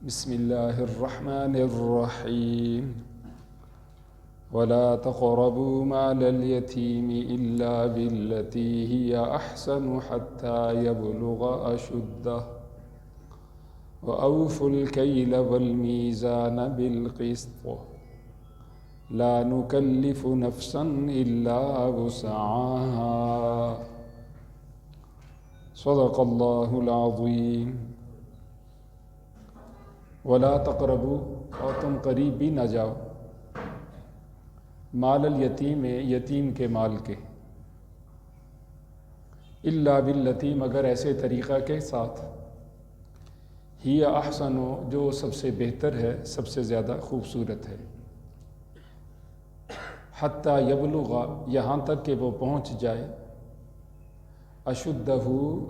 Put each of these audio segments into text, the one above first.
بسم اللہ الرحمن الرحیم ولا تقربوا مال اليتیم الا بالتي هي احسن حتى يبلغ اشدہ وأوفوا الكيل والميزان بالقسط لا نكلف نفسا الا وسعها صدق اللہ العظیم۔ ولا تقربوا، اور تم قریب بھی نہ جاؤ، مال الیتیم، یتیم کے مال کے، الا باللتی، مگر ایسے طریقہ کے ساتھ، ہی احسن، جو سب سے بہتر ہے، سب سے زیادہ خوبصورت ہے، حتی یبلغ، یہاں تک کہ وہ پہنچ جائے، اشدہ،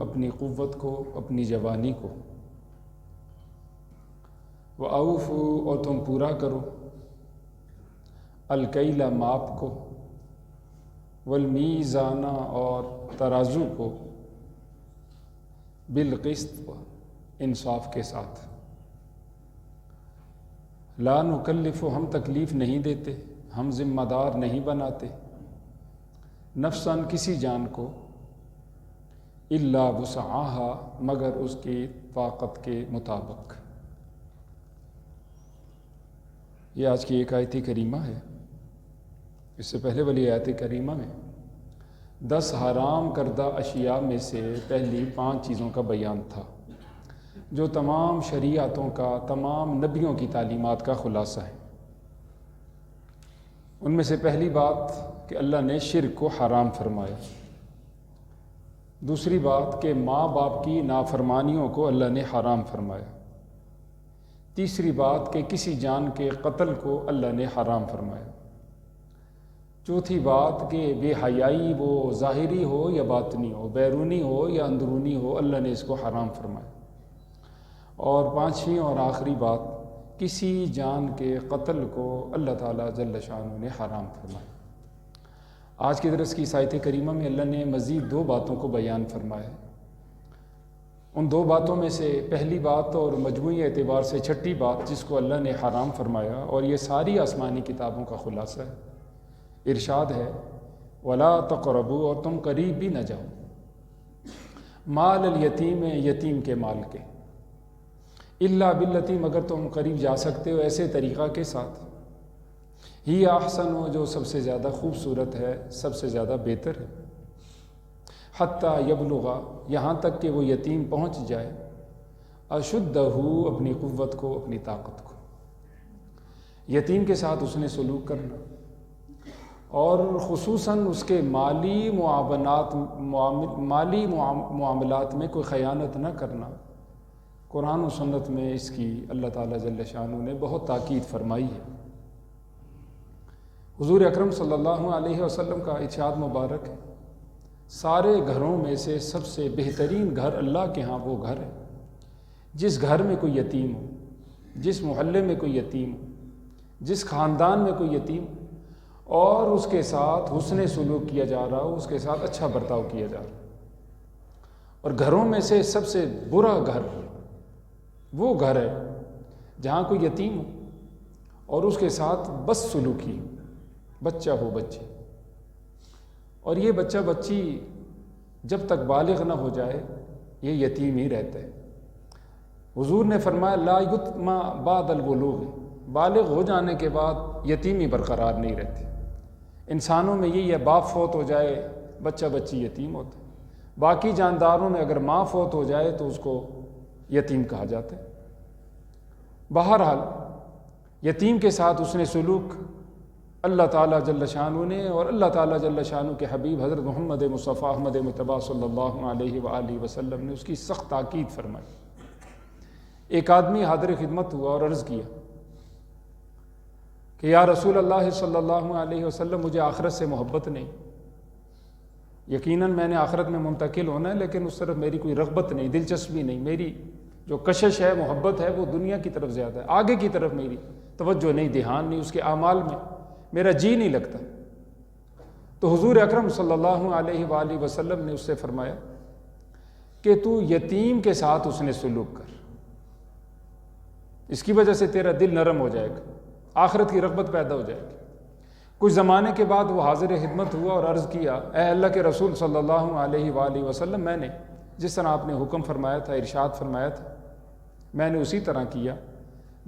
اپنی قوت کو، اپنی جوانی کو، وَأَوْفُوا، اور تم پورا کرو، الکیل، ماپ کو، والمیزان، اور ترازو کو، بالقسط، انصاف کے ساتھ، لا نکلف، ہم تکلیف نہیں دیتے، ہم ذمہ دار نہیں بناتے، نفساً، کسی جان کو، الا وسعها، مگر اس کی طاقت کے مطابق۔ یہ آج کی ایک آیت کریمہ ہے۔ اس سے پہلے والی آیت کریمہ میں 10 حرام کردہ اشیاء میں سے پہلی 5 چیزوں کا بیان تھا، جو تمام شریعتوں کا، تمام نبیوں کی تعلیمات کا خلاصہ ہے۔ ان میں سے پہلی بات کہ اللہ نے شرک کو حرام فرمایا، دوسری بات کہ ماں باپ کی نافرمانیوں کو اللہ نے حرام فرمایا، تیسری بات کہ کسی جان کے قتل کو اللہ نے حرام فرمایا، چوتھی بات کہ بے حیائی وہ ظاہری ہو یا باطنی ہو، بیرونی ہو یا اندرونی ہو، اللہ نے اس کو حرام فرمایا، اور پانچویں اور آخری بات، کسی جان کے قتل کو اللہ تعالیٰ جل شانہ نے حرام فرمایا۔ آج کے درس کی اس آیت کریمہ میں اللہ نے مزید 2 باتوں کو بیان فرمایا۔ ان 2 باتوں میں سے پہلی بات اور مجموعی اعتبار سے چھٹی بات جس کو اللہ نے حرام فرمایا، اور یہ ساری آسمانی کتابوں کا خلاصہ ہے، ارشاد ہے ولا تقربوا، اور تم قریب بھی نہ جاؤ، مال الیتیم، یتیم کے مال کے، الا باللتی، مگر تم قریب جا سکتے ہو ایسے طریقہ کے ساتھ، ہی احسن، جو سب سے زیادہ خوبصورت ہے، سب سے زیادہ بہتر ہے، حتی یبلغ، یہاں تک کہ وہ یتیم پہنچ جائے، اشدہ، اپنی قوت کو، اپنی طاقت کو۔ یتیم کے ساتھ اس نے سلوک کرنا، اور خصوصاً اس کے مالی معاملات میں کوئی خیانت نہ کرنا، قرآن و سنت میں اس کی اللہ تعالیٰ جل شانہ نے بہت تاکید فرمائی ہے۔ حضور اکرم صلی اللہ علیہ وسلم کا ارشاد مبارک ہے، سارے گھروں میں سے سب سے بہترین گھر اللہ کے ہاں وہ گھر ہے جس گھر میں کوئی یتیم ہو، جس محلے میں کوئی یتیم ہو، جس خاندان میں کوئی یتیم ہو، اور اس کے ساتھ حسن سلوک کیا جا رہا ہو، اس کے ساتھ اچھا برتاؤ کیا جا رہا ہو۔ اور گھروں میں سے سب سے برا گھر وہ گھر ہے جہاں کوئی یتیم ہو اور اس کے ساتھ بد سلوکی ہو، بچہ ہو، بچی، اور یہ بچہ بچی جب تک بالغ نہ ہو جائے یہ یتیم ہی رہتا ہے۔ حضور نے فرمایا لا یتم بعد البلوغ، بالغ ہو جانے کے بعد یتیمی برقرار نہیں رہتی۔ انسانوں میں یہی ہے، باپ فوت ہو جائے بچہ بچی یتیم ہوتا ہے، باقی جانداروں میں اگر ماں فوت ہو جائے تو اس کو یتیم کہا جاتا ہے۔ بہرحال یتیم کے ساتھ اس نے سلوک اللہ تعالیٰ جل شانہ نے اور اللہ تعالیٰ جل شانہ کے حبیب حضرت محمد مصطفیٰ احمد مجتبیٰ صلی اللہ علیہ وآلہ وسلم نے اس کی سخت تاکید فرمائی۔ ایک آدمی حاضر خدمت ہوا اور عرض کیا کہ یا رسول اللہ صلی اللہ علیہ وسلم، مجھے آخرت سے محبت نہیں، یقیناً میں نے آخرت میں منتقل ہونا ہے، لیکن اس طرف میری کوئی رغبت نہیں، دلچسپی نہیں، میری جو کشش ہے، محبت ہے، وہ دنیا کی طرف زیادہ ہے، آگے کی طرف میری توجہ نہیں، دھیان نہیں، اس کے اعمال میں میرا جی نہیں لگتا۔ تو حضور اکرم صلی اللہ علیہ وآلہ وسلم نے اس سے فرمایا کہ تو یتیم کے ساتھ اس نے سلوک کر، اس کی وجہ سے تیرا دل نرم ہو جائے گا، آخرت کی رغبت پیدا ہو جائے گی۔ کچھ زمانے کے بعد وہ حاضر خدمت ہوا اور عرض کیا، اے اللہ کے رسول صلی اللہ علیہ وآلہ وسلم، میں نے جس طرح آپ نے حکم فرمایا تھا، ارشاد فرمایا تھا، میں نے اسی طرح کیا،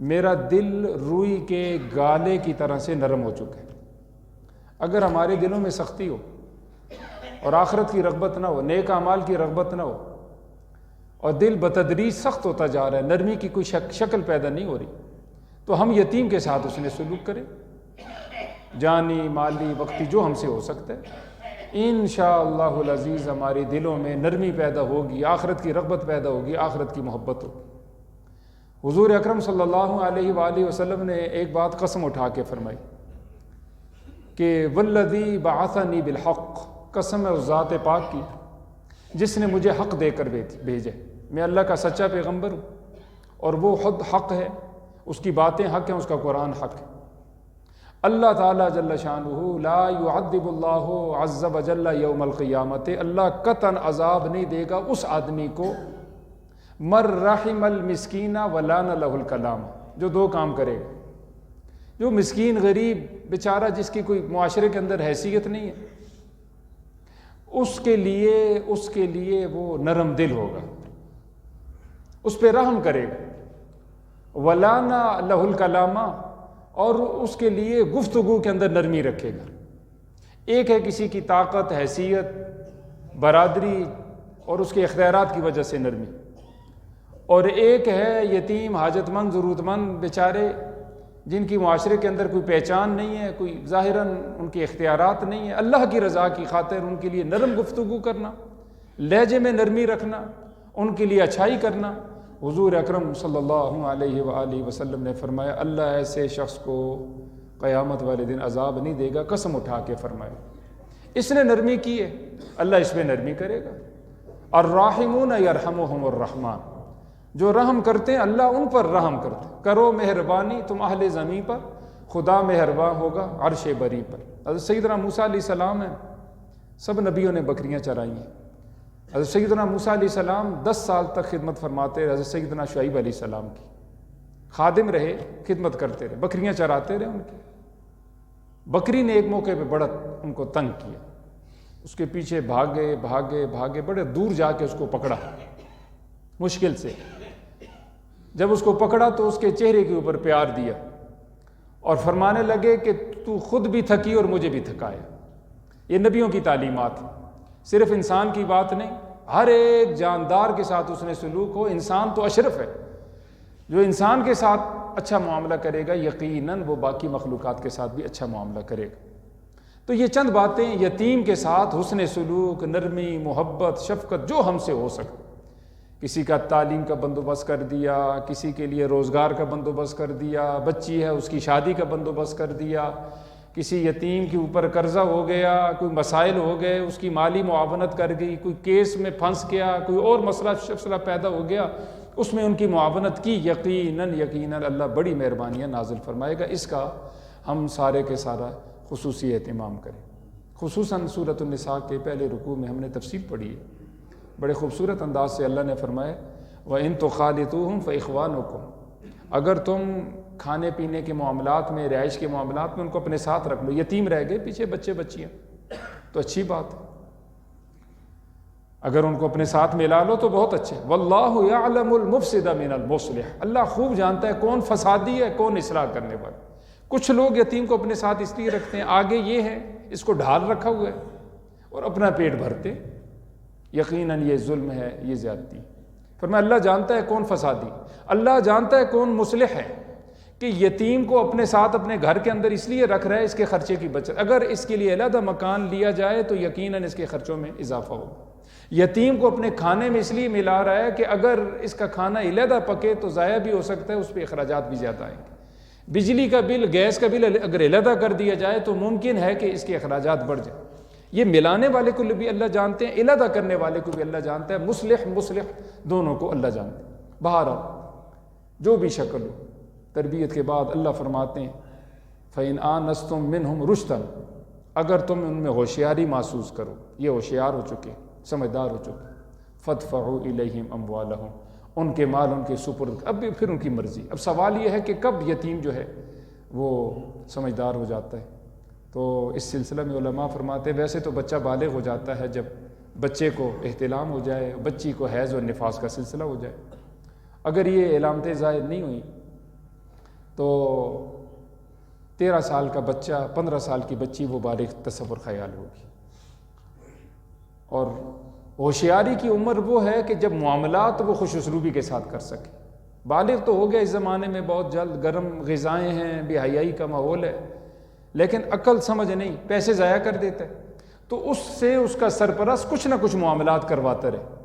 میرا دل روئی کے گالے کی طرح سے نرم ہو چکا ہے۔ اگر ہمارے دلوں میں سختی ہو اور آخرت کی رغبت نہ ہو، نیک اعمال کی رغبت نہ ہو، اور دل بتدریج سخت ہوتا جا رہا ہے، نرمی کی کوئی شکل پیدا نہیں ہو رہی، تو ہم یتیم کے ساتھ اس نے سلوک کریں، جانی مالی وقتی جو ہم سے ہو سکتا ہے۔ انشاءاللہ العزیز ہمارے دلوں میں نرمی پیدا ہوگی، آخرت کی رغبت پیدا ہوگی، آخرت کی محبت ہوگی۔ حضور اکرم صلی اللہ علیہ وآلہ وسلم نے ایک بات قسم اٹھا کے فرمائی کہ والذی بعثنی بالحق، قسم ہے اس ذات پاک کی جس نے مجھے حق دے کر بھیجے، میں اللہ کا سچا پیغمبر ہوں، اور وہ خود حق ہے، اس کی باتیں حق ہیں، اس کا قرآن حق ہے۔ اللہ تعالیٰ جل شانہ لا يعذب اللہ عز وجل یوم القیامت، اللہ قطعاً عذاب نہیں دے گا اس آدمی کو مر رحم المسکین ولان لہ الکلام، جو دو کام کرے گا، جو مسکین غریب بیچارہ جس کی کوئی معاشرے کے اندر حیثیت نہیں ہے، اس کے لیے وہ نرم دل ہوگا، اس پہ رحم کرے گا، ولانا لہ الکلام، اور اس کے لیے گفتگو کے اندر نرمی رکھے گا۔ ایک ہے کسی کی طاقت، حیثیت، برادری اور اس کے اختیارات کی وجہ سے نرمی، اور ایک ہے یتیم، حاجت مند، ضرورت مند بیچارے جن کی معاشرے کے اندر کوئی پہچان نہیں ہے، کوئی ظاہراً ان کے اختیارات نہیں ہے، اللہ کی رضا کی خاطر ان کے لیے نرم گفتگو کرنا، لہجے میں نرمی رکھنا، ان کے لیے اچھائی کرنا۔ حضور اکرم صلی اللہ علیہ وآلہ وسلم نے فرمایا، اللہ ایسے شخص کو قیامت والے دن عذاب نہیں دے گا، قسم اٹھا کے فرمایا۔ اس نے نرمی کی ہے، اللہ اس پہ نرمی کرے گا۔ الراحمون یرحمہم الرحمن، جو رحم کرتے ہیں اللہ ان پر رحم کرتے ہیں۔ کرو مہربانی تم اہل زمین پر، خدا مہربان ہوگا عرش بری پر۔ حضرت سیدنا موسیٰ علیہ السلام ہیں، سب نبیوں نے بکریاں چرائی ہیں۔ حضرت سیدنا موسیٰ علیہ السلام 10 سال تک خدمت فرماتے رہے، حضرت سیدنا شعیب علیہ السلام کی خادم رہے، خدمت کرتے رہے، بکریاں چراتے رہے ان کی۔ بکری نے ایک موقع پہ بڑا ان کو تنگ کیا، اس کے پیچھے بھاگے، بڑے دور جا کے اس کو پکڑا مشکل سے۔ جب اس کو پکڑا تو اس کے چہرے کے اوپر پیار دیا اور فرمانے لگے کہ تو خود بھی تھکی اور مجھے بھی تھکایا۔ یہ نبیوں کی تعلیمات، صرف انسان کی بات نہیں، ہر ایک جاندار کے ساتھ اس نے سلوک ہو۔ انسان تو اشرف ہے، جو انسان کے ساتھ اچھا معاملہ کرے گا یقیناً وہ باقی مخلوقات کے ساتھ بھی اچھا معاملہ کرے گا۔ تو یہ چند باتیں یتیم کے ساتھ حسن سلوک، نرمی، محبت، شفقت جو ہم سے ہو سکے۔ کسی کا تعلیم کا بندوبست کر دیا، کسی کے لیے روزگار کا بندوبست کر دیا، بچی ہے اس کی شادی کا بندوبست کر دیا، کسی یتیم کے اوپر قرضہ ہو گیا، کوئی مسائل ہو گئے، اس کی مالی معاونت کر گئی، کوئی کیس میں پھنس گیا، کوئی اور مسئلہ پیدا ہو گیا، اس میں ان کی معاونت کی، یقیناً اللہ بڑی مہربانیاں نازل فرمائے گا۔ اس کا ہم سارے کے سارا خصوصی اہتمام کریں۔ خصوصاً سورۃ النساء کے پہلے رکوع میں ہم نے تفصیل پڑھی ہے، بڑے خوبصورت انداز سے اللہ نے فرمایا وَإِن تُخَالِطُوهُمْ فَإِخْوَانُكُمْ، اگر تم کھانے پینے کے معاملات میں، رہائش کے معاملات میں ان کو اپنے ساتھ رکھ لو، یتیم رہ گئے پیچھے بچے بچیاں تو اچھی بات ہے، اگر ان کو اپنے ساتھ ملا لو تو بہت اچھے۔ وَاللَّهُ يَعْلَمُ الْمُفْسِدَ مِنَ الْمُصْلِحِ، اللہ خوب جانتا ہے کون فسادی ہے کون اصلاح کرنے والا۔ کچھ لوگ یتیم کو اپنے ساتھ اس لیے رکھتے ہیں، آگے یہ ہے اس کو ڈھال رکھا ہوا ہے اور اپنا پیٹ بھرتے، یقیناً یہ ظلم ہے، یہ زیادتی۔ فرمایا اللہ جانتا ہے کون فسادی، اللہ جانتا ہے کون مصلح ہے، کہ یتیم کو اپنے ساتھ اپنے گھر کے اندر اس لیے رکھ رہا ہے اس کے خرچے کی بچت، اگر اس کے لیے علیحدہ مکان لیا جائے تو یقیناً اس کے خرچوں میں اضافہ ہوگا۔ یتیم کو اپنے کھانے میں اس لیے ملا رہا ہے کہ اگر اس کا کھانا علیحدہ پکے تو ضائع بھی ہو سکتا ہے، اس پہ اخراجات بھی زیادہ آئیں گے۔ بجلی کا بل، گیس کا بل اگر علیحدہ کر دیا جائے تو ممکن ہے کہ اس کے اخراجات بڑھ جائیں۔ یہ ملانے والے کو بھی اللہ جانتے ہیں، علیحدہ کرنے والے کو بھی اللہ جانتا ہے، مصلح دونوں کو اللہ جانتے ہیں۔ بہرحال جو بھی شکل ہو، تربیت کے بعد اللہ فرماتے ہیں فَإِنْ آنَسْتُم مِّنْهُمْ رُشْدًا، اگر تم ان میں ہوشیاری محسوس کرو، یہ ہوشیار ہو چکے، سمجھدار ہو چکے، فَادْفَعُوا إِلَيْهِمْ أَمْوَالَهُمْ، ان کے مال ان کے سپرد، اب بھی پھر ان کی مرضی۔ اب سوال یہ ہے کہ کب یتیم جو ہے وہ سمجھدار ہو جاتا ہے؟ تو اس سلسلہ میں علماء فرماتے ہیں ویسے تو بچہ بالغ ہو جاتا ہے جب بچے کو احتلام ہو جائے، بچی کو حیض اور نفاس کا سلسلہ ہو جائے۔ اگر یہ علامتیں ظاہر نہیں ہوئی تو 13 سال کا بچہ 15 سال کی بچی وہ بالغ تصور خیال ہوگی۔ اور ہوشیاری کی عمر وہ ہے کہ جب معاملات وہ خوش اسلوبی کے ساتھ کر سکے۔ بالغ تو ہو گیا اس زمانے میں بہت جلد، گرم غذائیں ہیں، بے حیائی کا ماحول ہے، لیکن عقل سمجھ نہیں، پیسے ضائع کر دیتا ہے، تو اس سے اس کا سرپرست کچھ نہ کچھ معاملات کرواتا رہے،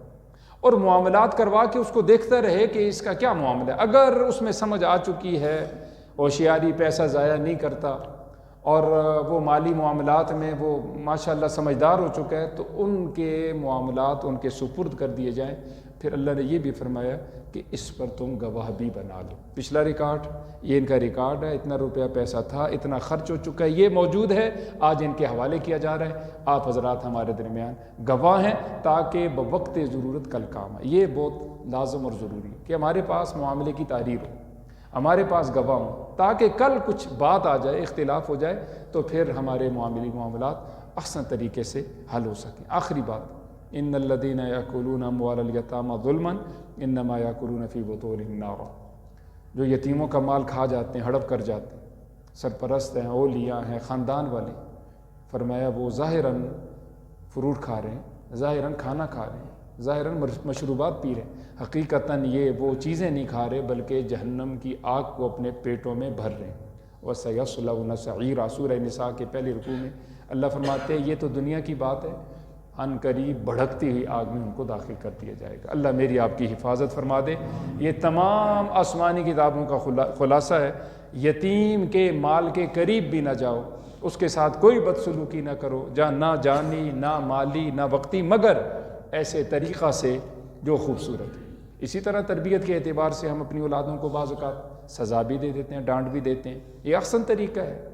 اور معاملات کروا کے اس کو دیکھتا رہے کہ اس کا کیا معاملہ ہے۔ اگر اس میں سمجھ آ چکی ہے، ہوشیاری، پیسہ ضائع نہیں کرتا، اور وہ مالی معاملات میں وہ ماشاءاللہ سمجھدار ہو چکا ہے، تو ان کے معاملات ان کے سپرد کر دیے جائیں۔ پھر اللہ نے یہ بھی فرمایا کہ اس پر تم گواہ بھی بنا لو۔ پچھلا ریکارڈ، یہ ان کا ریکارڈ ہے، اتنا روپیہ پیسہ تھا، اتنا خرچ ہو چکا ہے، یہ موجود ہے، آج ان کے حوالے کیا جا رہا ہے، آپ حضرات ہمارے درمیان گواہ ہیں تاکہ بوقت ضرورت کل کام آئے۔ یہ بہت لازم اور ضروری ہے کہ ہمارے پاس معاملے کی تحریر ہو، ہمارے پاس گواہ ہوں، تاکہ کل کچھ بات آ جائے، اختلاف ہو جائے تو پھر ہمارے معاملات احسن طریقے سے حل ہو سکیں۔ آخری بات، ان الذین یاکلون اموال الیتامی ظلما انما یاکلون فی بطونہم نارا، جو یتیموں کا مال کھا جاتے ہیں، ہڑپ کر جاتے ہیں، سرپرست ہیں، اولیاء ہیں، خاندان والے، فرمایا وہ ظاہراً فروٹ کھا رہے ہیں، ظاہراً کھانا کھا رہے ہیں، ظاہراً مشروبات پی رہے ہیں، حقیقتاً یہ وہ چیزیں نہیں کھا رہے بلکہ جہنم کی آگ کو اپنے پیٹوں میں بھر رہے ہیں۔ وَسَيَصْلَوْنَ سَعِيرًا، سورہ نساء کے پہلے رکوع میں اللہ فرماتے ہیں یہ تو دنیا کی بات ہے، ان قریب بھڑکتی ہوئی آگ میں ان کو داخل کر دیا جائے گا۔ اللہ میری آپ کی حفاظت فرما دے۔ یہ تمام آسمانی کتابوں کا خلاصہ ہے، یتیم کے مال کے قریب بھی نہ جاؤ، اس کے ساتھ کوئی بدسلوکی نہ کرو، نہ جانی، نہ مالی، نہ وقتی، مگر ایسے طریقہ سے جو خوبصورت ہے۔ اسی طرح تربیت کے اعتبار سے ہم اپنی اولادوں کو بعض اوقات سزا بھی دے دیتے ہیں، ڈانٹ بھی دیتے ہیں، یہ احسن طریقہ ہے۔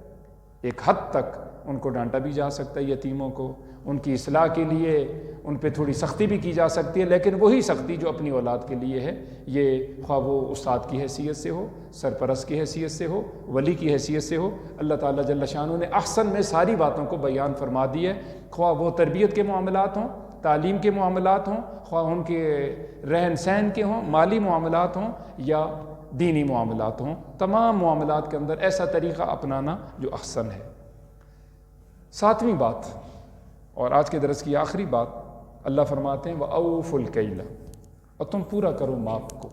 ایک حد تک ان کو ڈانٹا بھی جا سکتا ہے، یتیموں کو ان کی اصلاح کے لیے ان پہ تھوڑی سختی بھی کی جا سکتی ہے، لیکن وہی سختی جو اپنی اولاد کے لیے ہے، یہ خواہ وہ استاد کی حیثیت سے ہو، سرپرست کی حیثیت سے ہو، ولی کی حیثیت سے ہو، اللہ تعالیٰ جل شانہ نے احسن میں ساری باتوں کو بیان فرما دی ہے، خواہ وہ تربیت کے معاملات ہوں، تعلیم کے معاملات ہوں، خواہ ان کے رہن سہن کے ہوں، مالی معاملات ہوں یا دینی معاملات ہوں، تمام معاملات کے اندر ایسا طریقہ اپنانا جو احسن ہے۔ 7ویں بات اور آج کے درس کی آخری بات، اللہ فرماتے ہیں وَأَوْفُوا الْكَيْلَ، اور تم پورا کرو ماپ کو،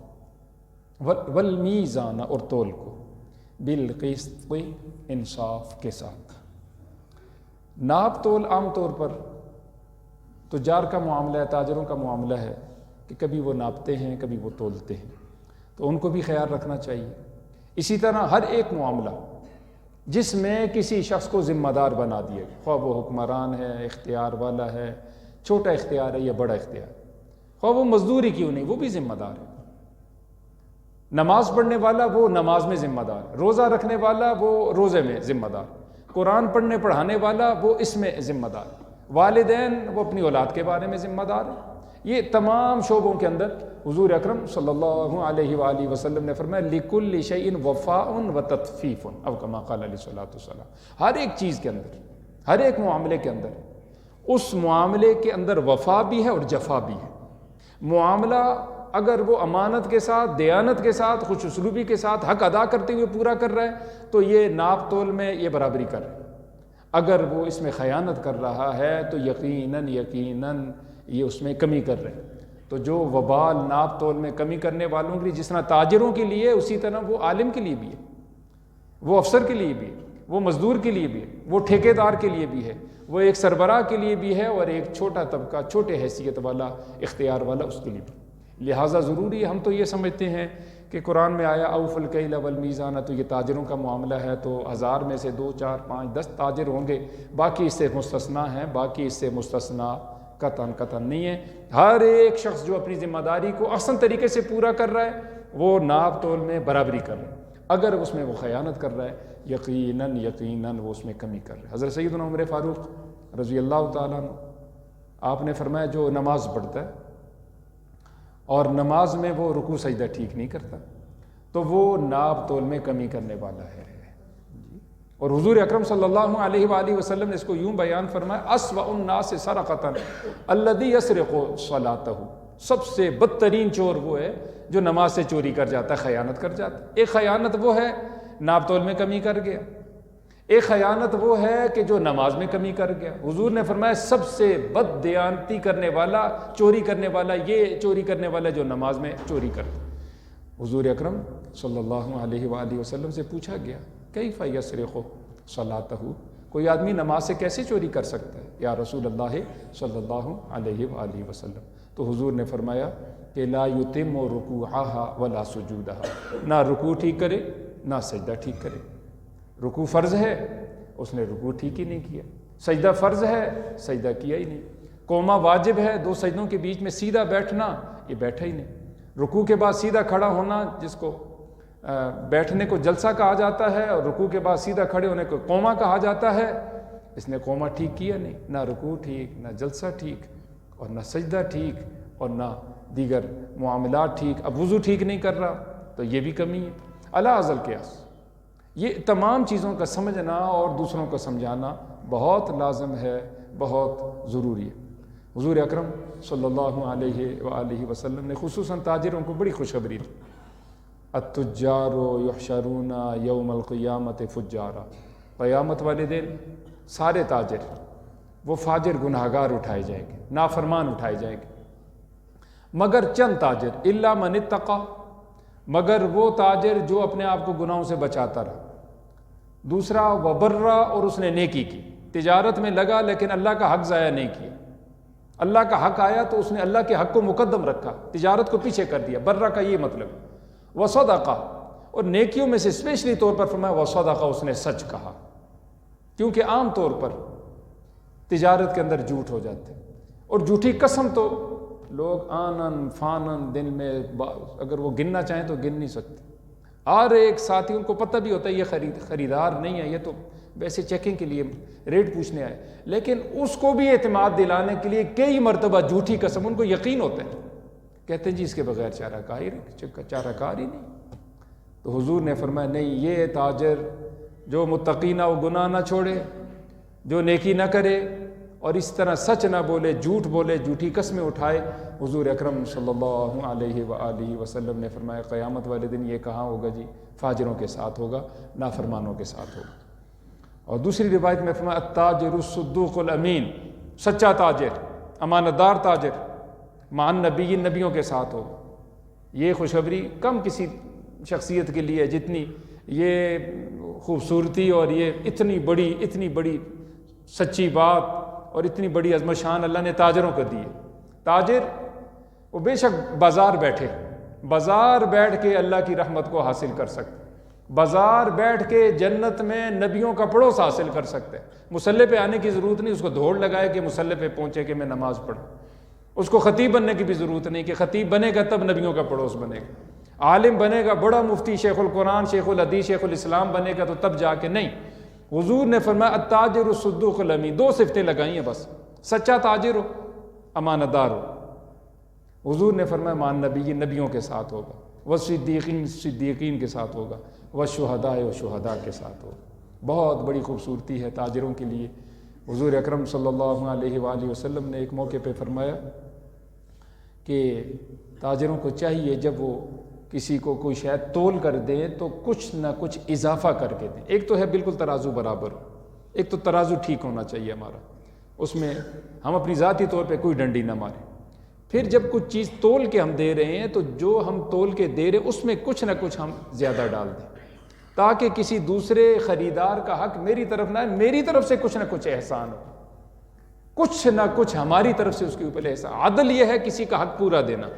وَالْمِيزَانَ، اور تول کو، بِالْقِسْطِ، انصاف کے ساتھ۔ ناپ تول عام طور پر تجار کا معاملہ ہے، تاجروں کا معاملہ ہے کہ کبھی وہ ناپتے ہیں، کبھی وہ تولتے ہیں، تو ان کو بھی خیال رکھنا چاہیے۔ اسی طرح ہر ایک معاملہ جس میں کسی شخص کو ذمہ دار بنا دیا گیا، خواہ وہ حکمران ہے، اختیار والا ہے، چھوٹا اختیار ہے یا بڑا اختیار، خواہ وہ مزدوری کیوں نہیں، وہ بھی ذمہ دار ہے۔ نماز پڑھنے والا وہ نماز میں ذمہ دار، روزہ رکھنے والا وہ روزے میں ذمہ دار، قرآن پڑھنے پڑھانے والا وہ اس میں ذمہ دار، والدین وہ اپنی اولاد کے بارے میں ذمہ دار ہیں۔ یہ تمام شعبوں کے اندر حضور اکرم صلی اللہ علیہ وآلہ وسلم نے فرمایا لِكُلِّ شَيْءٍ وَفَاءٌ وَتَطْفِيفٌ، او کما قال علیہ الصلوۃ والسلام۔ ہر ایک چیز کے اندر، ہر ایک معاملے کے اندر، اس معاملے کے اندر وفا بھی ہے اور جفا بھی ہے۔ معاملہ اگر وہ امانت کے ساتھ، دیانت کے ساتھ، خوش اسلوبی کے ساتھ حق ادا کرتے ہوئے پورا کر رہا ہے تو یہ ناپ تول میں یہ برابری کر رہا ہے۔ اگر وہ اس میں خیانت کر رہا ہے تو یقیناً یہ اس میں کمی کر رہے ہیں۔ تو جو وبال ناپ تول میں کمی کرنے والوں کے لیے جس طرح تاجروں کے لیے، اسی طرح وہ عالم کے لیے بھی ہے، وہ افسر کے لیے بھی ہے، وہ مزدور کے لیے بھی ہے، وہ ٹھیکیدار کے لیے بھی ہے، وہ ایک سربراہ کے لیے بھی ہے، اور ایک چھوٹا طبقہ، چھوٹے حیثیت والا، اختیار والا، اس کے لیے بھی۔ لہٰذا ضروری ہے، ہم تو یہ سمجھتے ہیں کہ قرآن میں آیا اوفوا الکیل والمیزان، تو یہ تاجروں کا معاملہ ہے، تو 1000 میں سے 2 4 5 10 تاجر ہوں گے، باقی اس سے مستثنا ہیں، باقی اس سے مستثنا قطعاً نہیں ہے۔ ہر ایک شخص جو اپنی ذمہ داری کو احسن طریقے سے پورا کر رہا ہے وہ ناپ تول میں برابری کر رہا ہے، اگر اس میں وہ خیانت کر رہا ہے یقیناً وہ اس میں کمی کر رہا ہے۔ حضرت سیدنا عمر فاروق رضی اللہ تعالیٰ عنہ، آپ نے فرمایا جو نماز پڑھتا ہے اور نماز میں وہ رکوع سجدہ ٹھیک نہیں کرتا تو وہ ناپ تول میں کمی کرنے والا ہے۔ اور حضور اکرم صلی اللہ علیہ وآلہ وسلم نے اس کو یوں بیان فرمایا، اسوأ الناس سرقۃ الذی یسرق صلاتہ، سب سے بدترین چور وہ ہے جو نماز سے چوری کر جاتا ہے، خیانت کر جاتا ہے۔ ایک خیانت وہ ہے ناپ تول میں کمی کر گیا، ایک خیانت وہ ہے کہ جو نماز میں کمی کر گیا۔ حضور نے فرمایا سب سے بد دیانتی کرنے والا، چوری کرنے والا، یہ چوری کرنے والا جو نماز میں چوری کرتا۔ حضور اکرم صلی اللہ علیہ وآلہ وسلم سے پوچھا گیا، کیف یسرق صلاتہ، کوئی آدمی نماز سے کیسے چوری کر سکتا ہے یا رسول اللہ صلی اللہ علیہ وآلہ وسلم؟ تو حضور نے فرمایا کہ لا یتم رکوعها ولا سجودها، نہ رکوع ٹھیک کرے نہ سجدہ ٹھیک کرے۔ رکوع فرض ہے، اس نے رکوع ٹھیک ہی نہیں کیا، سجدہ فرض ہے، سجدہ کیا ہی نہیں، قوما واجب ہے، دو سجدوں کے بیچ میں سیدھا بیٹھنا، یہ بیٹھا ہی نہیں، رکوع کے بعد سیدھا کھڑا ہونا جس کو بیٹھنے کو جلسہ کہا جاتا ہے اور رکوع کے بعد سیدھا کھڑے ہونے کو قوما کہا جاتا ہے، اس نے قوما ٹھیک کیا نہیں، نہ رکوع ٹھیک، نہ جلسہ ٹھیک، اور نہ سجدہ ٹھیک، اور نہ دیگر معاملات ٹھیک، اب وضو ٹھیک نہیں کر رہا تو یہ بھی کمی ہے۔ الا ازل قیاس، یہ تمام چیزوں کا سمجھنا اور دوسروں کو سمجھانا بہت لازم ہے، بہت ضروری ہے۔ حضور اکرم صلی اللہ علیہ وآلہ وسلم نے خصوصاً تاجروں کو بڑی خوشخبری دی، التجار یحشرون یوم القیامت فجارا، قیامت والے دن سارے تاجر وہ فاجر گناہگار اٹھائے جائیں گے، نافرمان اٹھائے جائیں گے، مگر چند تاجر، الا من اتقی، مگر وہ تاجر جو اپنے آپ کو گناہوں سے بچاتا رہا۔ دوسرا وبرا، اور اس نے نیکی کی، تجارت میں لگا لیکن اللہ کا حق ضائع نہیں کیا، اللہ کا حق آیا تو اس نے اللہ کے حق کو مقدم رکھا، تجارت کو پیچھے کر دیا، برا کا یہ مطلب۔ وصدقہ، اور نیکیوں میں سے اسپیشلی طور پر فرمایا وصدقہ، اس نے سچ کہا، کیونکہ عام طور پر تجارت کے اندر جھوٹ ہو جاتے ہیں، اور جھوٹی قسم تو لوگ آنن فانن دن میں اگر وہ گننا چاہیں تو گن نہیں سکتے، ہر ایک ساتھی ان کو پتہ بھی ہوتا ہے یہ خریدار نہیں ہے، یہ تو ویسے چیکنگ کے لیے ریٹ پوچھنے آئے، لیکن اس کو بھی اعتماد دلانے کے لیے کئی مرتبہ جھوٹی قسم، ان کو یقین ہوتا ہے، کہتے ہیں جی اس کے بغیر چارہ کار ہی نہیں۔ تو حضور نے فرمایا نہیں، یہ تاجر جو متقی نہ، وہ گناہ نہ چھوڑے، جو نیکی نہ کرے اور اس طرح سچ نہ بولے، جھوٹ بولے، جھوٹی قسمیں اٹھائے، حضور اکرم صلی اللہ علیہ وآلہ وسلم نے فرمایا قیامت والے دن یہ کہاں ہوگا جی؟ فاجروں کے ساتھ ہوگا، نافرمانوں کے ساتھ ہوگا۔ اور دوسری روایت میں فرمایا التاجر الصدوق الامین، سچا تاجر، امانت دار تاجر، مع النبیین، نبیوں کے ساتھ ہوگا۔ یہ خوشخبری کم کسی شخصیت کے لیے جتنی یہ خوبصورتی اور یہ اتنی بڑی سچی بات اور اتنی بڑی عظمت شان اللہ نے تاجروں کو دی ہے۔ تاجر وہ بے شک بازار بیٹھ کے اللہ کی رحمت کو حاصل کر سکتے، بازار بیٹھ کے جنت میں نبیوں کا پڑوس حاصل کر سکتے، مصلی پہ آنے کی ضرورت نہیں، اس کو دوڑ لگائے کہ مصلی پہ پہنچے کہ میں نماز پڑھوں، اس کو خطیب بننے کی بھی ضرورت نہیں کہ خطیب بنے گا تب نبیوں کا پڑوس بنے گا، عالم بنے گا، بڑا مفتی، شیخ القرآن، شیخ الحدیث، شیخ الاسلام بنے گا تو تب جا کے نہیں۔ حضور نے فرمایا التاجر الصدوق الامین، دو صفتیں لگائی ہیں بس، سچا تاجر ہو، امانت دار ہو۔ حضور نے فرمایا مع النبیین، نبیوں کے ساتھ ہوگا، والصدیقین، صدیقین کے ساتھ ہوگا، والشہداء، شہداء کے ساتھ ہوگا۔ بہت بڑی خوبصورتی ہے تاجروں کے لیے۔ حضور اکرم صلی اللہ علیہ وآلہ وسلم نے ایک موقع پہ فرمایا کہ تاجروں کو چاہیے جب وہ کسی کو کوئی شاید تول کر دیں تو کچھ نہ کچھ اضافہ کر کے دیں۔ ایک تو ہے بالکل ترازو برابر ہو، ایک تو ترازو ٹھیک ہونا چاہیے ہمارا، اس میں ہم اپنی ذاتی طور پہ کوئی ڈنڈی نہ ماریں۔ پھر جب کچھ چیز تول کے ہم دے رہے ہیں تو جو ہم تول کے دے رہے ہیں اس میں کچھ نہ کچھ ہم زیادہ ڈال دیں، تاکہ کسی دوسرے خریدار کا حق میری طرف نہ ہے، میری طرف سے کچھ نہ کچھ احسان ہو، کچھ نہ کچھ ہماری طرف سے اس کے اوپر احسان۔ عدل یہ ہے کسی کا حق پورا دینا،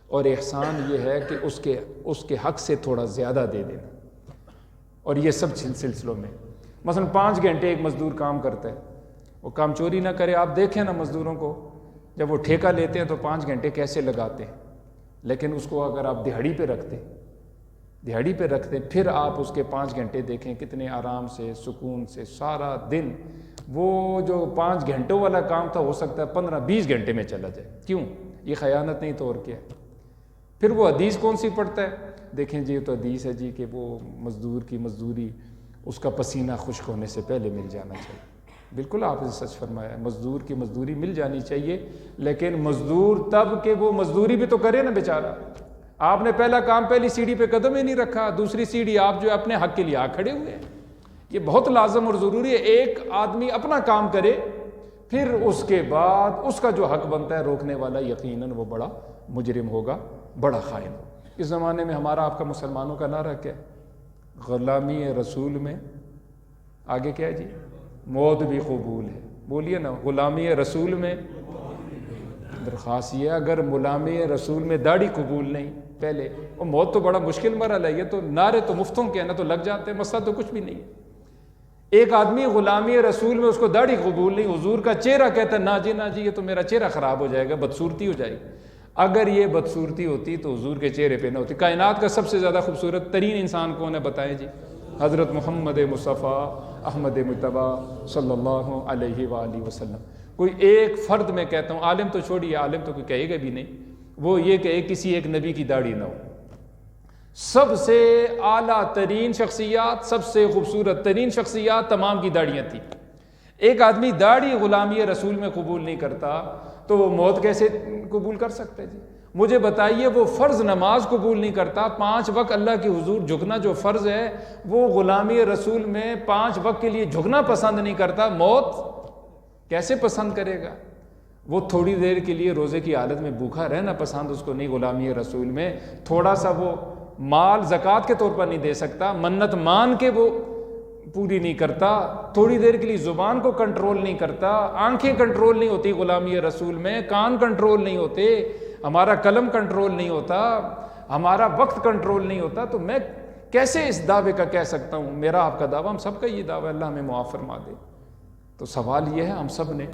اور احسان یہ ہے کہ اس کے حق سے تھوڑا زیادہ دے دینا۔ اور یہ سب سلسلوں میں مثلا 5 گھنٹے ایک مزدور کام کرتا ہے، وہ کام چوری نہ کرے، آپ دیکھیں نا مزدوروں کو جب وہ ٹھیکہ لیتے ہیں تو 5 گھنٹے کیسے لگاتے ہیں، لیکن اس کو اگر آپ دہاڑی پہ رکھتے پھر آپ اس کے 5 گھنٹے دیکھیں کتنے آرام سے، سکون سے، سارا دن وہ جو 5 گھنٹوں والا کام تھا ہو سکتا ہے 15-20 گھنٹے میں چلا جائے۔ کیوں؟ یہ خیانت نہیں تو اور کیا ہے، پھر وہ حدیث کون سی پڑھتا ہے؟ دیکھیں جی، یہ تو حدیث ہے جی کہ وہ مزدور کی مزدوری اس کا پسینہ خشک ہونے سے پہلے مل جانا چاہیے۔ بالکل آپ نے سچ فرمایا ہے، مزدور کی مزدوری مل جانی چاہیے، لیکن مزدور تب کہ وہ مزدوری بھی تو کرے نا بیچارہ۔ آپ نے پہلا کام پہلی سیڑھی پہ قدم ہی نہیں رکھا، دوسری سیڑھی آپ جو اپنے حق کے لیے آ کھڑے ہوئے ہیں۔ یہ بہت لازم اور ضروری ہے، ایک آدمی اپنا کام کرے، پھر اس کے بعد اس کا جو حق بنتا ہے روکنے والا یقیناً وہ بڑا مجرم ہوگا، بڑا خائن ہوگا۔ اس زمانے میں ہمارا آپ کا مسلمانوں کا نعرہ کیا ہے؟ غلامی رسول میں آگے کیا ہے جی؟ موت بھی قبول ہے۔ بولیے نا، غلامی رسول میں درخواست یہ ہے، اگر غلامی رسول میں داڑھی قبول نہیں پہلے، وہ موت تو بڑا مشکل مرحلہ ہے، یہ تو نعرے تو مفتوں کے ہیں نا، تو لگ جاتے ہیں، مسئلہ تو کچھ بھی نہیں ہے۔ ایک آدمی غلامی رسول میں اس کو داڑھی قبول نہیں، حضور کا چہرہ کہتا ہے نا جی یہ تو میرا چہرہ خراب ہو جائے گا، بدصورتی ہو جائے گی۔ اگر یہ بدصورتی ہوتی تو حضور کے چہرے پہ نہ ہوتی۔ کائنات کا سب سے زیادہ خوبصورت ترین انسان کون ہے بتائیں جی؟ حضرت محمد مصطفیٰ احمد مجتبی صلی اللہ علیہ وآلہ وسلم۔ کوئی ایک فرد میں کہتا ہوں، عالم تو چھوڑیے، عالم تو کوئی کہے گا بھی نہیں، وہ یہ کہ کسی ایک نبی کی داڑھی نہ ہو۔ سب سے اعلیٰ ترین شخصیات، سب سے خوبصورت ترین شخصیات، تمام کی داڑیاں تھیں۔ ایک آدمی داڑھی غلامی رسول میں قبول نہیں کرتا تو وہ موت کیسے قبول کر سکتے جی؟ مجھے بتائیے، وہ فرض نماز قبول نہیں کرتا، 5 وقت اللہ کی حضور جھکنا جو فرض ہے، وہ غلامی رسول میں 5 وقت کے لیے جھکنا پسند نہیں کرتا، موت کیسے پسند کرے گا؟ وہ تھوڑی دیر کے لیے روزے کی حالت میں بھوکا رہنا پسند اس کو نہیں، غلامی رسول میں تھوڑا سا وہ مال زکوٰۃ کے طور پر نہیں دے سکتا، منت مان کے وہ پوری نہیں کرتا، تھوڑی دیر کے لیے زبان کو کنٹرول نہیں کرتا، آنکھیں کنٹرول نہیں ہوتی غلامی رسول میں، کان کنٹرول نہیں ہوتے، ہمارا قلم کنٹرول نہیں ہوتا، ہمارا وقت کنٹرول نہیں ہوتا، تو میں کیسے اس دعوے کا کہہ سکتا ہوں؟ میرا آپ کا دعویٰ، ہم سب کا یہ دعویٰ، اللہ ہمیں معاف فرما دے۔ تو سوال یہ ہے، ہم سب نے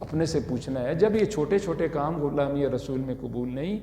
اپنے سے پوچھنا ہے، جب یہ چھوٹے چھوٹے کام غلامی رسول میں قبول نہیں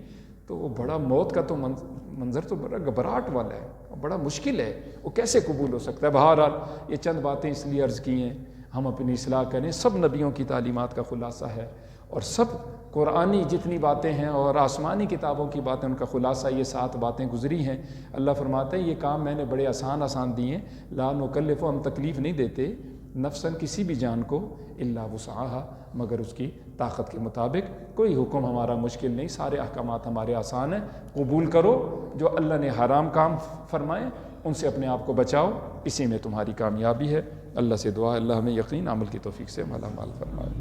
تو وہ بڑا موت کا تو منظر تو بڑا گھبراہٹ والا ہے، بڑا مشکل ہے، وہ کیسے قبول ہو سکتا ہے؟ بہرحال یہ چند باتیں اس لیے عرض کی ہیں، ہم اپنی اصلاح کریں، سب نبیوں کی تعلیمات کا خلاصہ ہے، اور سب قرآنی جتنی باتیں ہیں اور آسمانی کتابوں کی باتیں، ان کا خلاصہ یہ 7 باتیں گزری ہیں۔ اللہ فرماتا ہے یہ کام میں نے بڑے آسان دیے ہیں، لا نکلف، ہم تکلیف نہیں دیتے نفساً کسی بھی جان کو الا وسعہا، مگر اس کی طاقت کے مطابق، کوئی حکم ہمارا مشکل نہیں، سارے احکامات ہمارے آسان ہیں، قبول کرو، جو اللہ نے حرام کام فرمائے ان سے اپنے آپ کو بچاؤ، اسی میں تمہاری کامیابی ہے۔ اللہ سے دعا ہے اللہ ہمیں یقین عمل کی توفیق سے مالا مال فرمائے۔